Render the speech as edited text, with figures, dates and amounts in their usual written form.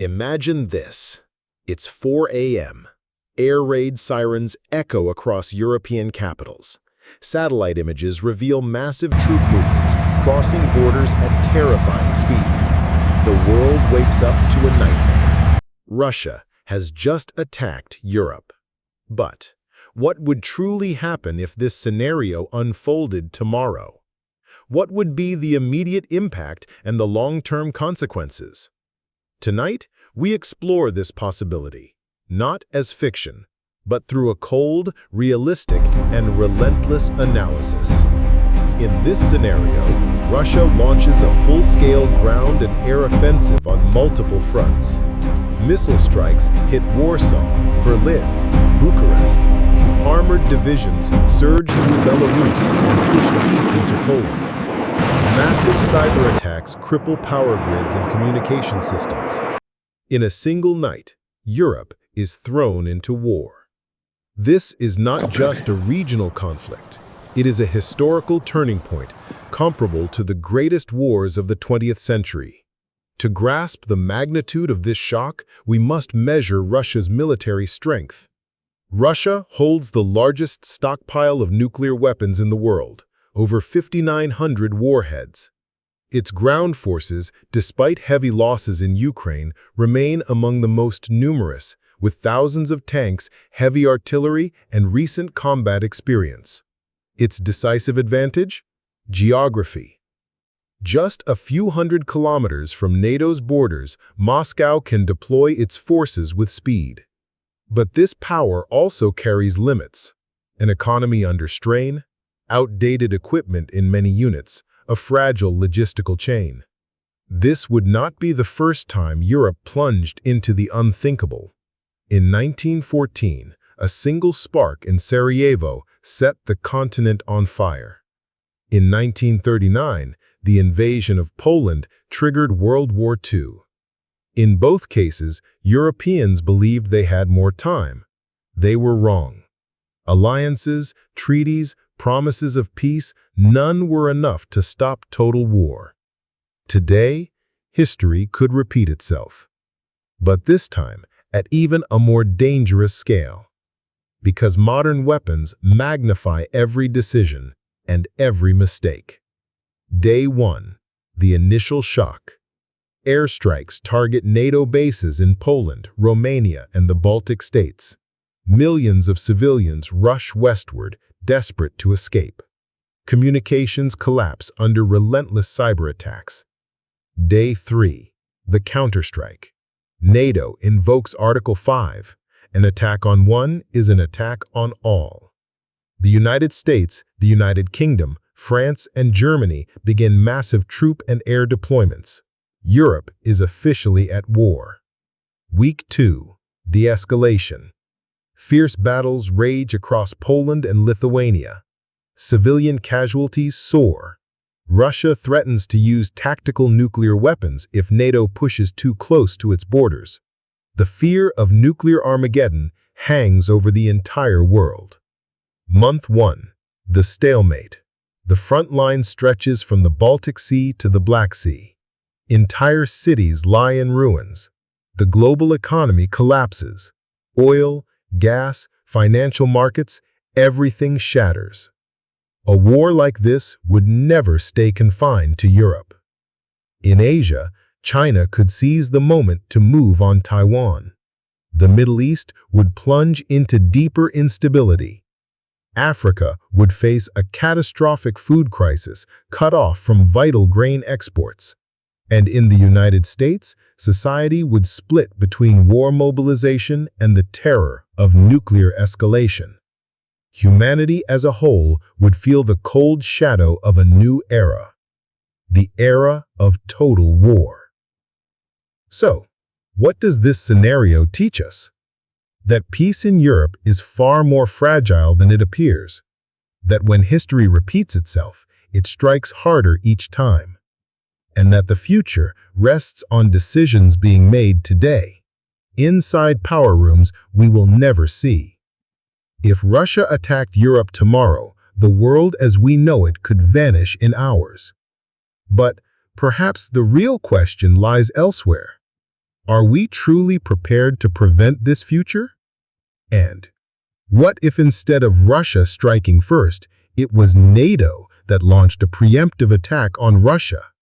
Imagine this. It's 4 a.m. Air raid sirens echo across European capitals. Satellite images reveal massive troop movements crossing borders at terrifying speed. The world wakes up to a nightmare. Russia has just attacked Europe. But what would truly happen if this scenario unfolded tomorrow? What would be the immediate impact and the long-term consequences? Tonight, we explore this possibility, not as fiction, but through a cold, realistic, and relentless analysis. In this scenario, Russia launches a full-scale ground and air offensive on multiple fronts. Missile strikes hit Warsaw, Berlin, Bucharest. Armored divisions surge through Belarus and push deep into Poland. Massive cyber attacks cripple power grids and communication systems. In a single night, Europe is thrown into war. This is not just a regional conflict. It is a historical turning point, comparable to the greatest wars of the 20th century. To grasp the magnitude of this shock, we must measure Russia's military strength. Russia holds the largest stockpile of nuclear weapons in the world, over 5,900 warheads. Its ground forces, despite heavy losses in Ukraine, remain among the most numerous, with thousands of tanks, heavy artillery, and recent combat experience. Its decisive advantage? Geography. Just a few hundred kilometers from NATO's borders, Moscow can deploy its forces with speed. But this power also carries limits: an economy under strain, outdated equipment in many units, a fragile logistical chain. This would not be the first time Europe plunged into the unthinkable. In 1914, a single spark in Sarajevo set the continent on fire. In 1939, the invasion of Poland triggered World War II. In both cases, Europeans believed they had more time. They were wrong. Alliances, treaties, promises of peace, none were enough to stop total war. Today, history could repeat itself. But this time, at even a more dangerous scale. Because modern weapons magnify every decision and every mistake. Day 1. The initial shock. Airstrikes target NATO bases in Poland, Romania, and the Baltic states. Millions of civilians rush westward, desperate to escape. Communications collapse under relentless cyber attacks. Day 3. The counterstrike. NATO invokes Article 5. An attack on one is an attack on all. The United States, the United Kingdom, France, and Germany begin massive troop and air deployments. Europe is officially at war. Week 2. De-escalation. Fierce battles rage across Poland and Lithuania. Civilian casualties soar. Russia threatens to use tactical nuclear weapons if NATO pushes too close to its borders. The fear of nuclear Armageddon hangs over the entire world. Month 1. The stalemate. The front line stretches from the Baltic Sea to the Black Sea. Entire cities lie in ruins. The global economy collapses. Oil, gas, financial markets, everything shatters. A war like this would never stay confined to Europe. In Asia, China could seize the moment to move on Taiwan. The Middle East would plunge into deeper instability. Africa would face a catastrophic food crisis cut off from vital grain exports. And in the United States, society would split between war mobilization and the terror of nuclear escalation. Humanity as a whole would feel the cold shadow of a new era. The era of total war. So, what does this scenario teach us? That peace in Europe is far more fragile than it appears. That when history repeats itself, it strikes harder each time. And that the future rests on decisions being made today, inside power rooms we will never see. If Russia attacked Europe tomorrow, the world as we know it could vanish in hours. But perhaps the real question lies elsewhere. Are we truly prepared to prevent this future? And what if instead of Russia striking first, it was NATO that launched a preemptive attack on Russia?